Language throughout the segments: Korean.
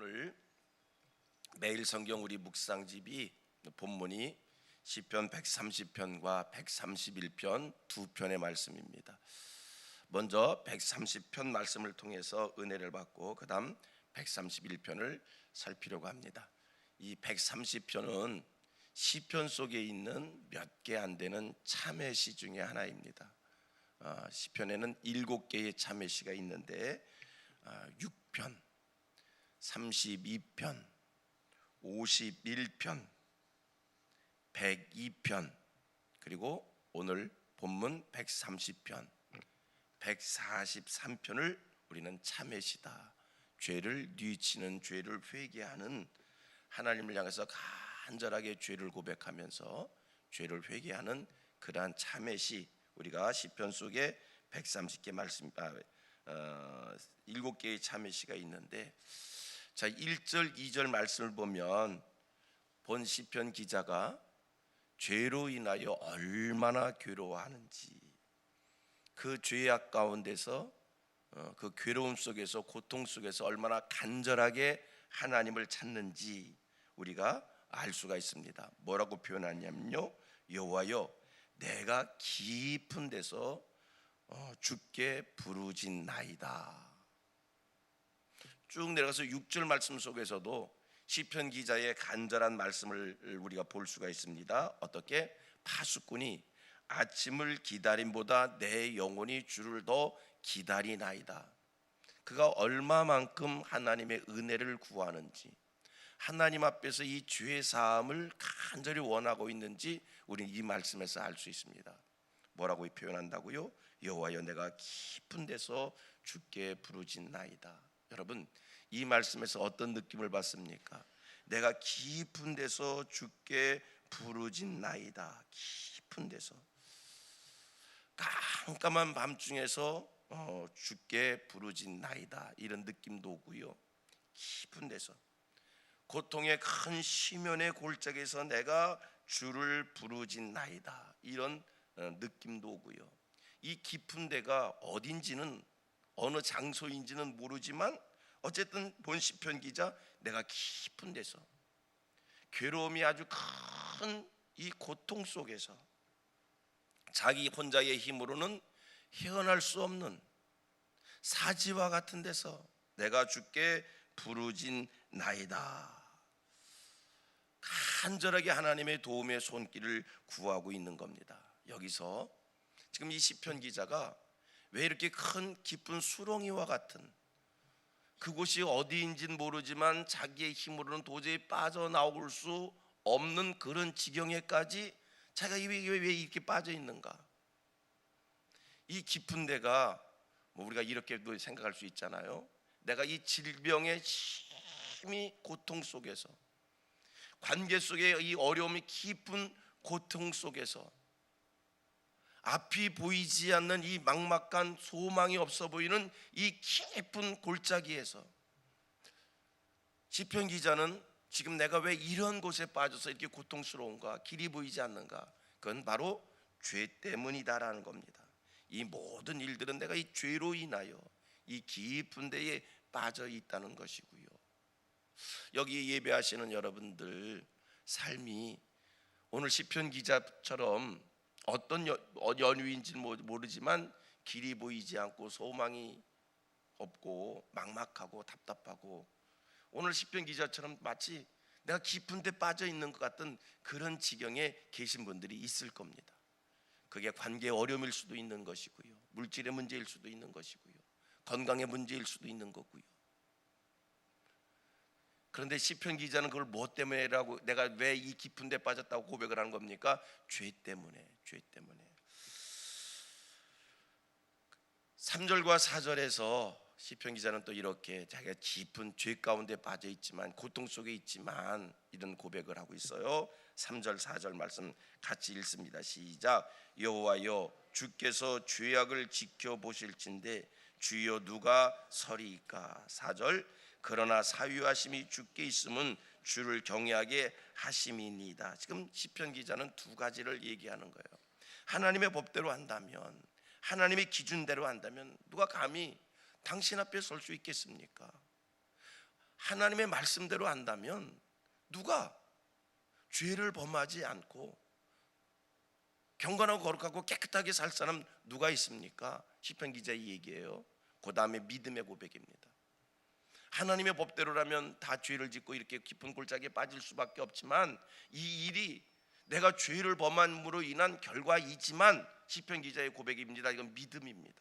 오늘 매일 성경 우리 묵상집이 본문이 시편 130편과 131편 두 편의 말씀입니다. 먼저 130편 말씀을 통해서 은혜를 받고 그 다음 131편을 살피려고 합니다. 이 130편은 시편 속에 있는 몇 개 안 되는 참회시 중에 하나입니다. 시편에는 7개의 참회시가 있는데 6편, 32편, 51편, 102편, 그리고 오늘 본문 130편, 143편을 우리는 참회시다, 죄를 뉘우치는, 죄를 회개하는, 하나님을 향해서 간절하게 죄를 고백하면서 죄를 회개하는 그러한 참회시, 우리가 시편 속에 130개 말씀 7개의 참회시가 있는데, 자 1절 2절 말씀을 보면 본 시편 기자가 죄로 인하여 얼마나 괴로워하는지, 그 죄악 가운데서 그 괴로움 속에서, 고통 속에서 얼마나 간절하게 하나님을 찾는지 우리가 알 수가 있습니다. 뭐라고 표현하냐면요, 여호와여 내가 깊은 데서 주께 부르짖나이다. 쭉 내려가서 6절 말씀 속에서도 시편 기자의 간절한 말씀을 우리가 볼 수가 있습니다. 어떻게? 파수꾼이 아침을 기다림보다 내 영혼이 주를 더 기다리나이다. 그가 얼마만큼 하나님의 은혜를 구하는지, 하나님 앞에서 이 죄 사함을 간절히 원하고 있는지 우리는 이 말씀에서 알 수 있습니다. 뭐라고 표현한다고요? 여호와여 내가 깊은 데서 주께 부르짖나이다. 여러분, 이 말씀에서 어떤 느낌을 받습니까? 내가 깊은 데서 주께 부르짖나이다. 깊은 데서, 깜깜한 밤중에서 주께 부르짖나이다, 이런 느낌도 오고요. 깊은 데서, 고통의 큰 시면의 골짜기에서 내가 주를 부르짖나이다, 이런 느낌도 오고요. 이 깊은 데가 어딘지는, 어느 장소인지는 모르지만 어쨌든 본 시편 기자 내가 깊은 데서, 괴로움이 아주 큰 이 고통 속에서 자기 혼자의 힘으로는 헤어날 수 없는 사지와 같은 데서 내가 주께 부르짖나이다, 간절하게 하나님의 도움의 손길을 구하고 있는 겁니다. 여기서 지금 이 시편 기자가 왜 이렇게 큰 깊은 수렁이와 같은, 그곳이 어디인지는 모르지만 자기의 힘으로는 도저히 빠져나올 수 없는 그런 지경에까지 자기가 왜 이렇게 빠져 있는가? 이 깊은 데가 우리가 이렇게도 생각할 수 있잖아요. 내가 이 질병의 심히 고통 속에서, 관계 속에 이 어려움이 깊은 고통 속에서, 앞이 보이지 않는 이 막막한, 소망이 없어 보이는 이 깊은 골짜기에서 시편 기자는 지금 내가 왜 이런 곳에 빠져서 이렇게 고통스러운가, 길이 보이지 않는가? 그건 바로 죄 때문이다라는 겁니다. 이 모든 일들은 내가 이 죄로 인하여 이 깊은 데에 빠져 있다는 것이고요. 여기 예배하시는 여러분들 삶이 오늘 시편 기자처럼 어떤 연유인지는 모르지만 길이 보이지 않고 소망이 없고 막막하고 답답하고, 오늘 시편 기자처럼 마치 내가 깊은 데 빠져 있는 것 같은 그런 지경에 계신 분들이 있을 겁니다. 그게 관계의 어려움일 수도 있는 것이고요, 물질의 문제일 수도 있는 것이고요, 건강의 문제일 수도 있는 거고요. 그런데 시편 기자는 그걸 뭐 때문에라고, 내가 왜 이 깊은 데 빠졌다고 고백을 하는 겁니까? 죄 때문에. 3절과 4절에서 시편 기자는 또 이렇게 자기가 깊은 죄 가운데 빠져 있지만, 고통 속에 있지만 이런 고백을 하고 있어요. 3절 4절 말씀 같이 읽습니다. 시작. 여호와여 주께서 죄악을 지켜보실진대 주여 누가 서리이까? 4절. 그러나 사유하심이 주께 있음은 주를 경외하게 하심이니이다. 지금 시편 기자는 두 가지를 얘기하는 거예요. 하나님의 법대로 한다면, 하나님의 기준대로 한다면 누가 감히 당신 앞에 설 수 있겠습니까? 하나님의 말씀대로 한다면 누가 죄를 범하지 않고 경건하고 거룩하고 깨끗하게 살 사람 누가 있습니까? 시편 기자의 얘기예요. 그 다음에 믿음의 고백입니다. 하나님의 법대로라면 다 죄를 짓고 이렇게 깊은 골짜기에 빠질 수밖에 없지만 이 일이 내가 죄를 범함으로 인한 결과이지만 시편 기자의 고백입니다. 이건 믿음입니다.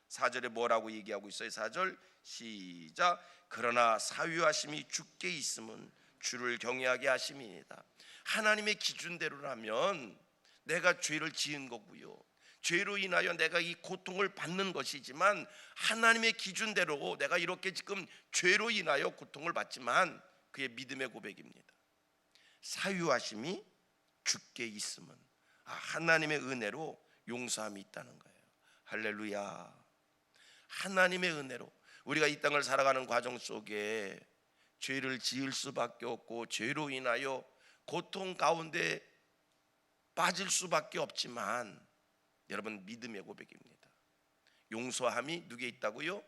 4절에 뭐라고 얘기하고 있어요? 4절 시작. 그러나 사유하심이 주께 있음은 주를 경외하게 하심이니이다. 하나님의 기준대로라면 내가 죄를 지은 거고요, 죄로 인하여 내가 이 고통을 받는 것이지만 하나님의 기준대로 내가 이렇게 지금 죄로 인하여 고통을 받지만 그의 믿음의 고백입니다. 사유하심이 주께 있음은 하나님의 은혜로 용서함이 있다는 거예요. 할렐루야. 하나님의 은혜로 우리가 이 땅을 살아가는 과정 속에 죄를 지을 수밖에 없고 죄로 인하여 고통 가운데 빠질 수밖에 없지만 여러분, 믿음의 고백입니다. 용서함이 누구에 있다고요?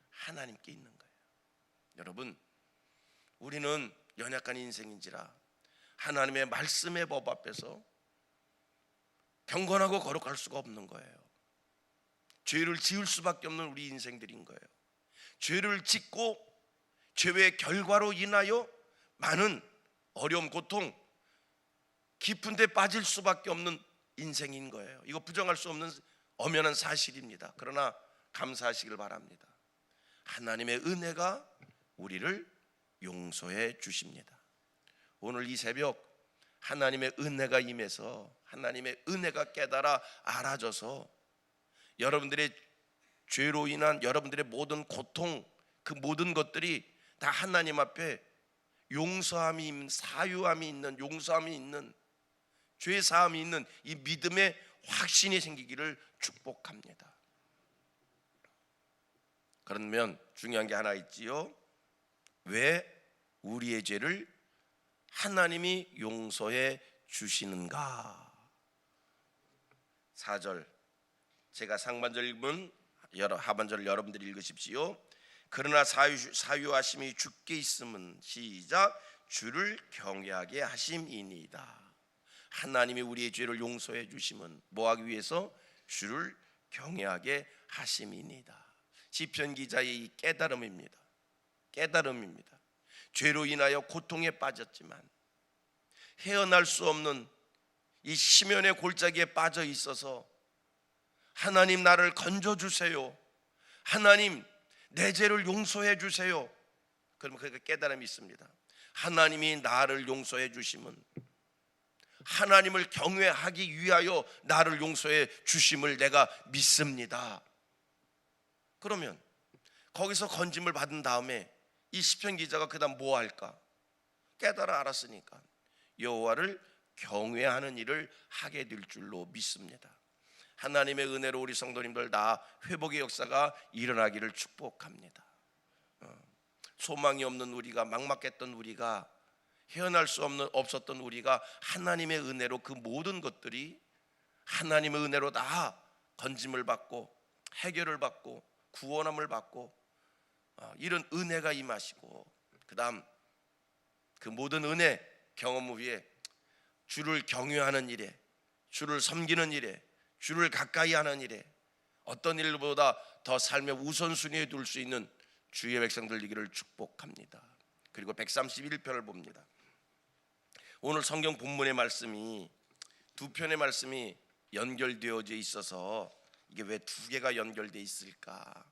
하나님께 있는 거예요. 여러분, 우리는 연약한 인생인지라 하나님의 말씀의 법 앞에서 경건하고 거룩할 수가 없는 거예요. 죄를 지을 수밖에 없는 우리 인생들인 거예요. 죄를 짓고 죄의 결과로 인하여 많은 어려움, 고통, 깊은 데 빠질 수밖에 없는 인생인 거예요. 이거 부정할 수 없는 엄연한 사실입니다. 그러나 감사하시길 바랍니다. 하나님의 은혜가 우리를 용서해 주십니다. 오늘 이 새벽 하나님의 은혜가 임해서 하나님의 은혜가 깨달아 알아져서 여러분들의 죄로 인한 여러분들의 모든 고통, 그 모든 것들이 다 하나님 앞에 용서함이 있는, 사유함이 있는, 용서함이 있는, 죄 사함이 있는 이 믿음의 확신이 생기기를 축복합니다. 그러면 중요한 게 하나 있지요. 왜 우리의 죄를 하나님이 용서해 주시는가? 4절, 제가 상반절 읽으면 하반절을 여러분들이 읽으십시오. 그러나 사유하심이 주께 있음은 시작. 주를 경외하게 하심이니이다. 하나님이 우리의 죄를 용서해 주심은 뭐하기 위해서? 주를 경외하게 하심이니이다. 시편 기자의 이 깨달음입니다. 깨달음입니다. 죄로 인하여 고통에 빠졌지만 헤어날 수 없는 이 심연의 골짜기에 빠져 있어서 하나님, 나를 건져주세요. 하나님, 내 죄를 용서해 주세요. 그러면 그 깨달음이 있습니다. 하나님이 나를 용서해 주심은 하나님을 경외하기 위하여 나를 용서해 주심을 내가 믿습니다. 그러면 거기서 건짐을 받은 다음에 이 시편 기자가 그 다음 뭐 할까? 깨달아 알았으니까 여호와를 경외하는 일을 하게 될 줄로 믿습니다. 하나님의 은혜로 우리 성도님들 다 회복의 역사가 일어나기를 축복합니다. 소망이 없는 우리가, 막막했던 우리가, 헤어날 수 없었던 우리가 하나님의 은혜로 그 모든 것들이 하나님의 은혜로 다 건짐을 받고 해결을 받고 구원함을 받고 이런 은혜가 임하시고, 그 다음 그 모든 은혜 경험 후에 주를 경외하는 일에, 주를 섬기는 일에, 주를 가까이 하는 일에 어떤 일보다 더 삶의 우선순위에 둘 수 있는 주의 백성들 되기를 축복합니다. 그리고 131편을 봅니다. 오늘 성경 본문의 말씀이 두 편의 말씀이 연결되어져 있어서 이게 왜 두 개가 연결되어 있을까?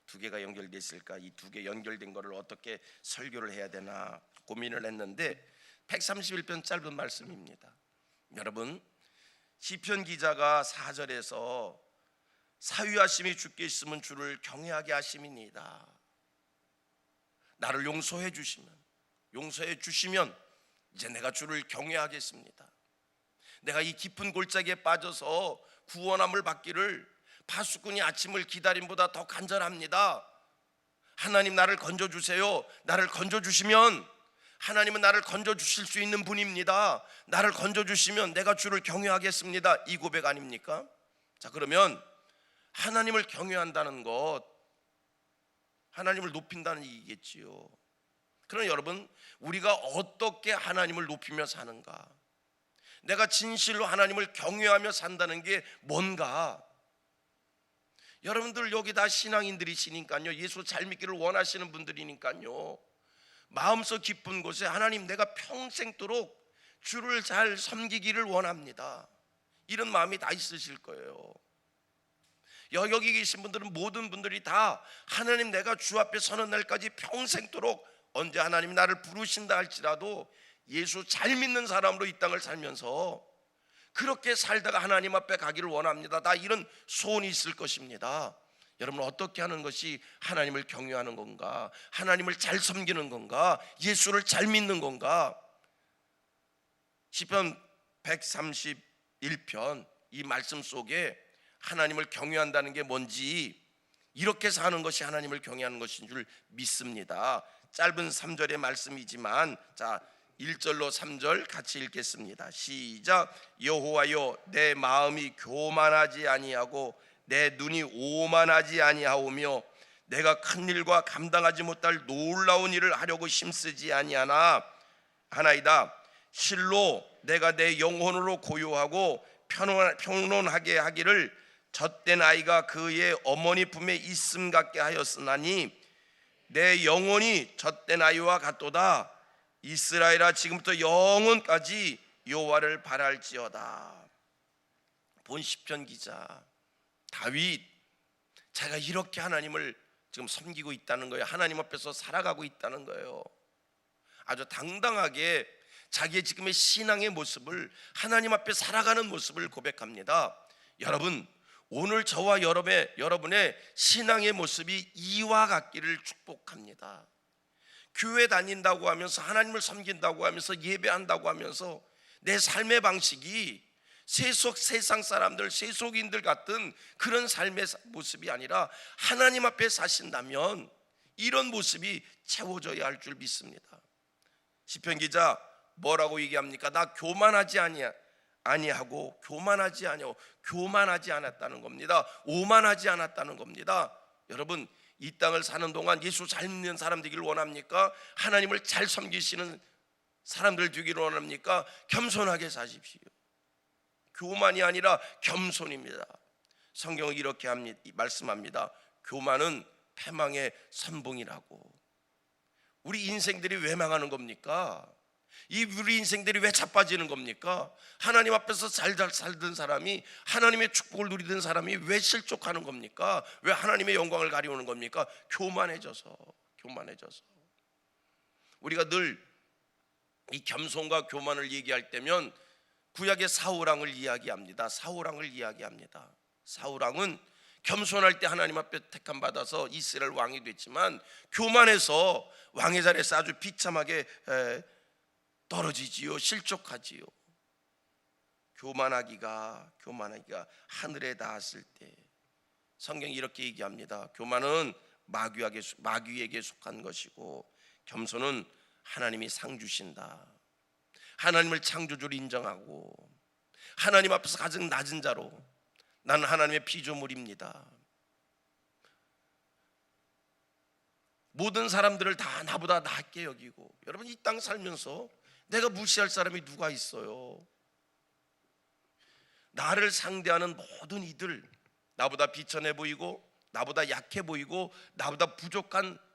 두 개가 연결되어 있을까? 이 두 개 연결된 거를 어떻게 설교를 해야 되나 고민을 했는데 131편 짧은 말씀입니다. 여러분, 시편 기자가 4절에서 사유하심이 주께 있으면 주를 경외하게 하심이니이다. 나를 용서해 주시면 이제 내가 주를 경외하겠습니다. 내가 이 깊은 골짜기에 빠져서 구원함을 받기를 파수꾼이 아침을 기다림보다 더 간절합니다. 하나님, 나를 건져주세요. 나를 건져주시면 하나님은 나를 건져주실 수 있는 분입니다. 나를 건져주시면 내가 주를 경외하겠습니다. 이 고백 아닙니까? 자, 그러면 하나님을 경외한다는 것, 하나님을 높인다는 얘기겠지요. 그러나 여러분, 우리가 어떻게 하나님을 높이며 사는가, 내가 진실로 하나님을 경외하며 산다는 게 뭔가, 여러분들 여기 다 신앙인들이시니까요, 예수 잘 믿기를 원하시는 분들이니까요, 마음속 깊은 곳에 하나님, 내가 평생도록 주를 잘 섬기기를 원합니다, 이런 마음이 다 있으실 거예요. 여기 계신 분들은, 모든 분들이 다 하나님, 내가 주 앞에 서는 날까지 평생도록 언제 하나님이 나를 부르신다 할지라도 예수 잘 믿는 사람으로 이 땅을 살면서 그렇게 살다가 하나님 앞에 가기를 원합니다. 다 이런 소원이 있을 것입니다. 여러분, 어떻게 하는 것이 하나님을 경외하는 건가, 하나님을 잘 섬기는 건가, 예수를 잘 믿는 건가? 시편 131편 이 말씀 속에 하나님을 경외한다는 게 뭔지, 이렇게 사는 것이 하나님을 경외하는 것인 줄 믿습니다. 짧은 3절의 말씀이지만, 자, 1절로 3절 같이 읽겠습니다. 시작. 여호와여, 내 마음이 교만하지 아니하고 내 눈이 오만하지 아니하오며 내가 큰 일과 감당하지 못할 놀라운 일을 하려고 힘쓰지 아니하나이다. 실로 내가 내 영혼으로 고요하고 평론하게 하기를 젖된 아이가 그의 어머니 품에 있음 같게 하였으나니 내 영혼이 젖된 아이와 같도다. 이스라엘아, 지금부터 영원까지 여호와를 바랄지어다. 본 시편 기자 다윗, 제가 이렇게 하나님을 지금 섬기고 있다는 거예요. 하나님 앞에서 살아가고 있다는 거예요. 아주 당당하게 자기의 지금의 신앙의 모습을, 하나님 앞에 살아가는 모습을 고백합니다. 여러분, 오늘 저와 여러분의 신앙의 모습이 이와 같기를 축복합니다. 교회 다닌다고 하면서, 하나님을 섬긴다고 하면서, 예배한다고 하면서 내 삶의 방식이 세상 사람들, 세속인들 같은 그런 삶의 모습이 아니라 하나님 앞에 사신다면 이런 모습이 채워져야 할 줄 믿습니다. 시편 기자 뭐라고 얘기합니까? 나 교만하지 아니하고 교만하지 않았다는 겁니다. 오만하지 않았다는 겁니다. 여러분, 이 땅을 사는 동안 예수 잘 믿는 사람 되기를 원합니까? 하나님을 잘 섬기시는 사람들 되기를 원합니까? 겸손하게 사십시오. 교만이 아니라 겸손입니다. 성경은 이렇게 말씀합니다. 교만은 패망의 선봉이라고. 우리 인생들이 왜 망하는 겁니까? 우리 인생들이 왜 자빠지는 겁니까? 하나님 앞에서 잘 살던 사람이, 하나님의 축복을 누리던 사람이 왜 실족하는 겁니까? 왜 하나님의 영광을 가리우는 겁니까? 교만해져서. 우리가 늘 이 겸손과 교만을 얘기할 때면 구약의 사울왕을 이야기합니다. 사울왕은 겸손할 때 하나님 앞에 택함 받아서 이스라엘 왕이 됐지만, 교만해서 왕의 자리에서 아주 비참하게 떨어지지요. 실족하지요. 교만하기가 하늘에 닿았을 때, 성경이 이렇게 얘기합니다. 교만은 마귀에게 속한 것이고, 겸손은 하나님이 상 주신다. 하나님을 창조주로 인정하고 하나님 앞에서 가장 낮은 자로, 나는 하나님의 피조물입니다. 모든 사람들을 다 나보다 낫게 여기고, 여러분, 이 땅 살면서 내가 무시할 사람이 누가 있어요? 나를 상대하는 모든 이들, 나보다 비천해 보이고 나보다 약해 보이고 나보다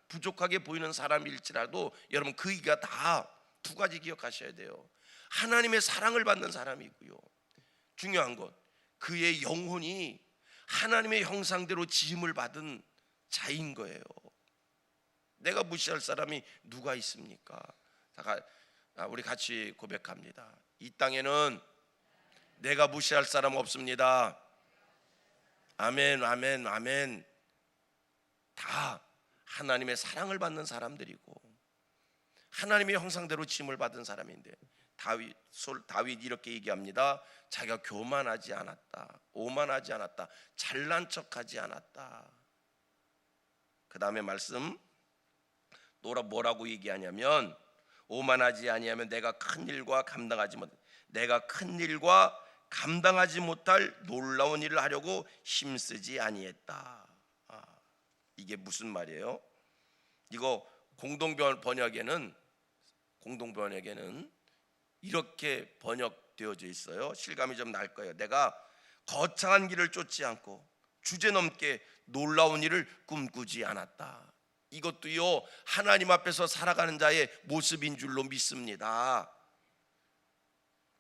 부족하게 보이는 사람일지라도, 여러분, 그이가 다 두 가지 기억하셔야 돼요. 하나님의 사랑을 받는 사람이고요, 중요한 것, 그의 영혼이 하나님의 형상대로 지음을 받은 자인 거예요. 내가 무시할 사람이 누가 있습니까? 우리 같이 고백합니다. 이 땅에는 내가 무시할 사람 없습니다. 아멘, 아멘, 아멘. 다 하나님의 사랑을 받는 사람들이고 하나님의 형상대로 지음을 받은 사람인데, 다윗 이렇게 얘기합니다. 자기가 교만하지 않았다, 오만하지 않았다, 잘난 척하지 않았다. 그 다음에 말씀 뭐라고 얘기하냐면, 오만하지 아니하면 내가 큰 일과 감당하지 못할 놀라운 일을 하려고 힘쓰지 아니했다. 이게 무슨 말이에요? 이거 공동번역에는 이렇게 번역되어져 있어요. 실감이 좀 날 거예요. 내가 거창한 길을 쫓지 않고 주제넘게 놀라운 일을 꿈꾸지 않았다. 이것도요, 하나님 앞에서 살아가는 자의 모습인 줄로 믿습니다.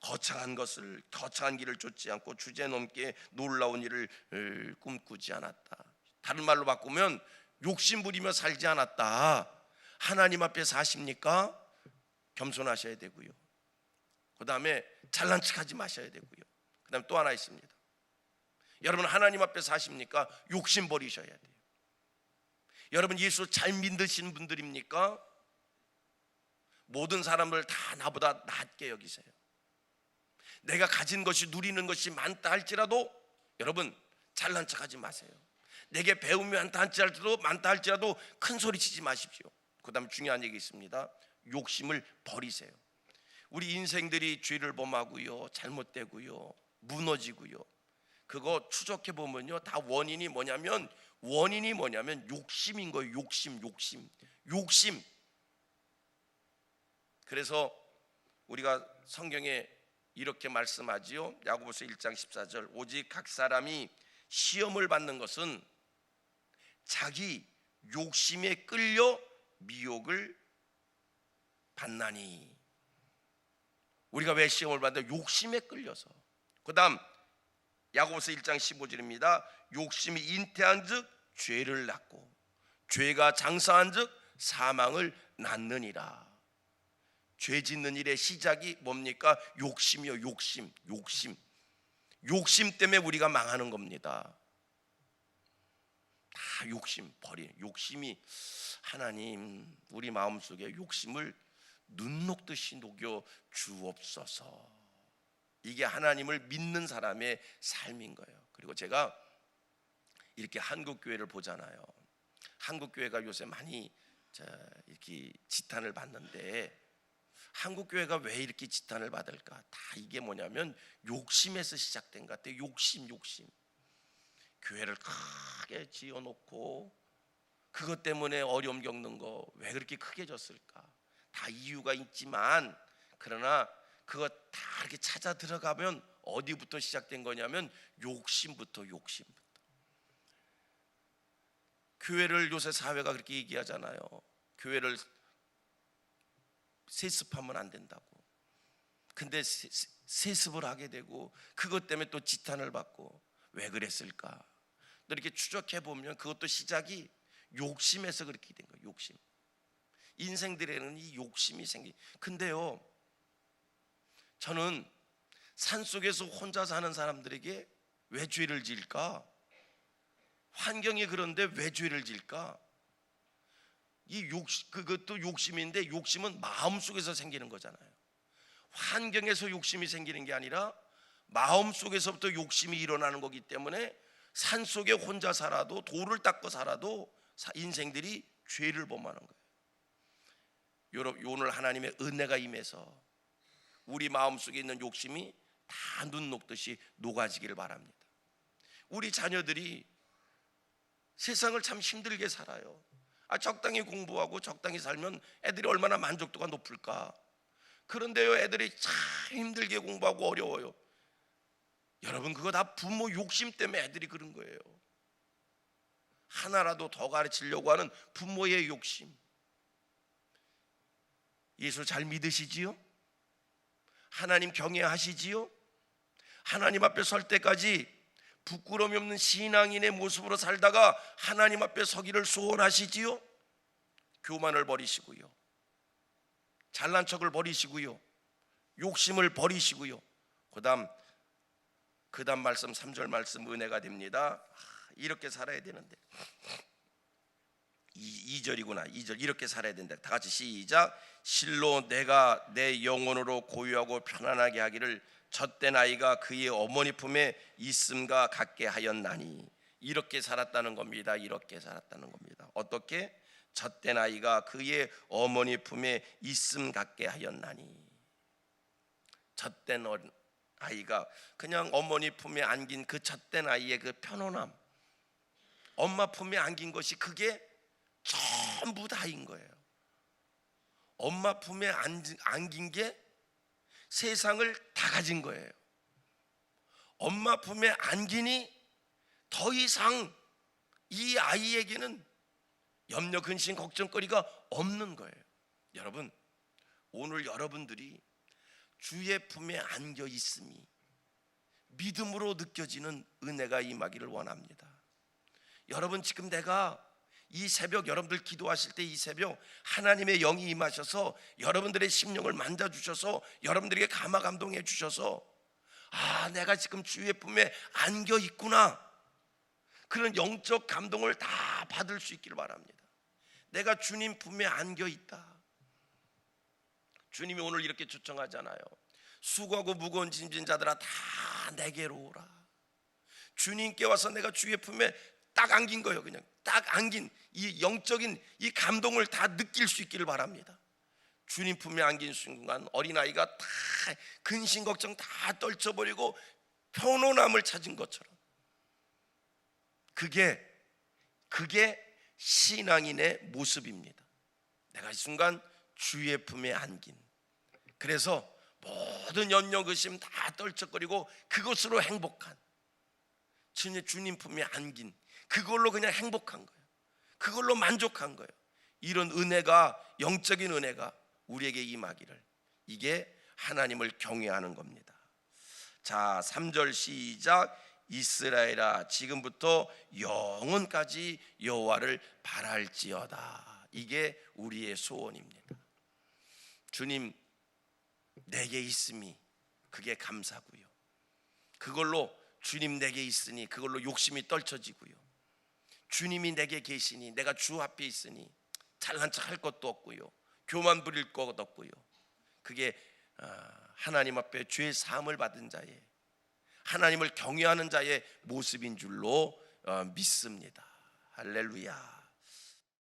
거창한 길을 쫓지 않고 주제넘게 놀라운 일을 꿈꾸지 않았다. 다른 말로 바꾸면 욕심 부리며 살지 않았다. 하나님 앞에 사십니까? 겸손하셔야 되고요. 그 다음에 잘난 척하지 마셔야 되고요. 그 다음에 또 하나 있습니다. 여러분 하나님 앞에 사십니까? 욕심 버리셔야 돼요. 여러분 예수 잘 믿으신 분들입니까? 모든 사람들 다 나보다 낫게 여기세요. 내가 가진 것이 누리는 것이 많다 할지라도 여러분 잘난 척하지 마세요. 내게 배움이 많다 할지라도 큰 소리 치지 마십시오. 그 다음에 중요한 얘기 있습니다. 욕심을 버리세요. 우리 인생들이 죄를 범하고요, 잘못되고요, 무너지고요, 그거 추적해 보면요, 다 원인이 뭐냐면 욕심인 거예요. 욕심. 그래서 우리가 성경에 이렇게 말씀하지요. 야고보서 1장 14절. 오직 각 사람이 시험을 받는 것은 자기 욕심에 끌려 미혹을 받나니. 우리가 왜 시험을 받는다? 욕심에 끌려서. 그 다음 야고보서 1장 15절입니다. 욕심이 잉태한 즉 죄를 낳고 죄가 장사한 즉 사망을 낳느니라. 죄 짓는 일의 시작이 뭡니까? 욕심이요. 욕심 때문에 우리가 망하는 겁니다. 다 욕심 버리는. 욕심이, 하나님 우리 마음속에 욕심을 눈 녹듯이 녹여 주옵소서. 이게 하나님을 믿는 사람의 삶인 거예요. 그리고 제가 이렇게 한국 교회를 보잖아요. 한국 교회가 요새 많이 이렇게 지탄을 받는데, 한국 교회가 왜 이렇게 지탄을 받을까? 다 이게 뭐냐면 욕심에서 시작된 것 같아요. 욕심. 교회를 크게 지어놓고 그것 때문에 어려움 겪는 거 왜 그렇게 크게 졌을까? 다 이유가 있지만, 그러나 그거 다 이렇게 찾아 들어가면 어디부터 시작된 거냐면 욕심부터. 교회를 요새 사회가 그렇게 얘기하잖아요. 교회를 세습하면 안 된다고. 근데 세습을 하게 되고 그것 때문에 또 지탄을 받고 왜 그랬을까? 또 이렇게 추적해 보면 그것도 시작이 욕심에서 그렇게 된 거예요. 욕심. 인생들에는 이 욕심이 근데요, 저는 산속에서 혼자 사는 사람들에게 왜 죄를 지을까? 환경이 그런데 왜 죄를 지을까? 그것도 욕심인데, 욕심은 마음속에서 생기는 거잖아요. 환경에서 욕심이 생기는 게 아니라 마음속에서부터 욕심이 일어나는 거기 때문에 산속에 혼자 살아도, 돌을 닦고 살아도 인생들이 죄를 범하는 거예요. 여러분, 오늘 하나님의 은혜가 임해서 우리 마음속에 있는 욕심이 다 눈 녹듯이 녹아지기를 바랍니다. 우리 자녀들이 세상을 참 힘들게 살아요. 적당히 공부하고 적당히 살면 애들이 얼마나 만족도가 높을까? 그런데요, 애들이 참 힘들게 공부하고 어려워요. 여러분, 그거 다 부모 욕심 때문에 애들이 그런 거예요. 하나라도 더 가르치려고 하는 부모의 욕심. 예수 잘 믿으시지요? 하나님 경외하시지요? 하나님 앞에 설 때까지 부끄러움이 없는 신앙인의 모습으로 살다가 하나님 앞에 서기를 소원하시지요? 교만을 버리시고요, 잘난 척을 버리시고요, 욕심을 버리시고요. 그 다음 말씀 3절 말씀 은혜가 됩니다. 이렇게 살아야 되는데, 2절이구나. 2절 이렇게 살아야 된다. 다 같이 시작. 실로 내가 내 영혼으로 고요하고 편안하게 하기를 젖된 아이가 그의 어머니 품에 있음과 같게 하였나니. 이렇게 살았다는 겁니다. 이렇게 살았다는 겁니다. 어떻게? 젖된 아이가 그의 어머니 품에 있음 같게 하였나니. 젖된 아이가 그냥 어머니 품에 안긴 그 젖된 아이의 그 편안함, 엄마 품에 안긴 것이 그게 전부 다인 거예요. 엄마 품에 안긴 게 세상을 다 가진 거예요. 엄마 품에 안기니 더 이상 이 아이에게는 염려, 근심, 걱정거리가 없는 거예요. 여러분, 오늘 여러분들이 주의 품에 안겨 있음이 믿음으로 느껴지는 은혜가 임하기를 원합니다. 여러분, 지금 내가 이 새벽 여러분들 기도하실 때 이 새벽 하나님의 영이 임하셔서 여러분들의 심령을 만져주셔서 여러분들에게 감화 감동해 주셔서 내가 지금 주의 품에 안겨 있구나, 그런 영적 감동을 다 받을 수 있기를 바랍니다. 내가 주님 품에 안겨 있다. 주님이 오늘 이렇게 초청하잖아요. 수고하고 무거운 짐진 자들아 다 내게로 오라. 주님께 와서 내가 주의 품에 딱 안긴 거예요. 그냥 딱 안긴 이 영적인 이 감동을 다 느낄 수 있기를 바랍니다. 주님 품에 안긴 순간 어린아이가 다 근심 걱정 다 떨쳐버리고 편안함을 찾은 것처럼, 그게 신앙인의 모습입니다. 내가 이 순간 주의 품에 안긴, 그래서 모든 염려 근심 다 떨쳐버리고 그것으로 행복한, 주님 품에 안긴, 그걸로 그냥 행복한 거예요. 그걸로 만족한 거예요. 이런 은혜가, 영적인 은혜가 우리에게 임하기를, 이게 하나님을 경외하는 겁니다. 자, 3절 시작. 이스라엘아 지금부터 영원까지 여호와를 바랄지어다. 이게 우리의 소원입니다. 주님 내게 있음이 그게 감사고요. 그걸로 주님 내게 있으니 그걸로 욕심이 떨쳐지고요. 주님이 내게 계시니 내가 주 앞에 있으니 잘난 척 할 것도 없고요, 교만 부릴 것 없고요. 그게 하나님 앞에 죄 사함을 받은 자의, 하나님을 경외하는 자의 모습인 줄로 믿습니다. 할렐루야.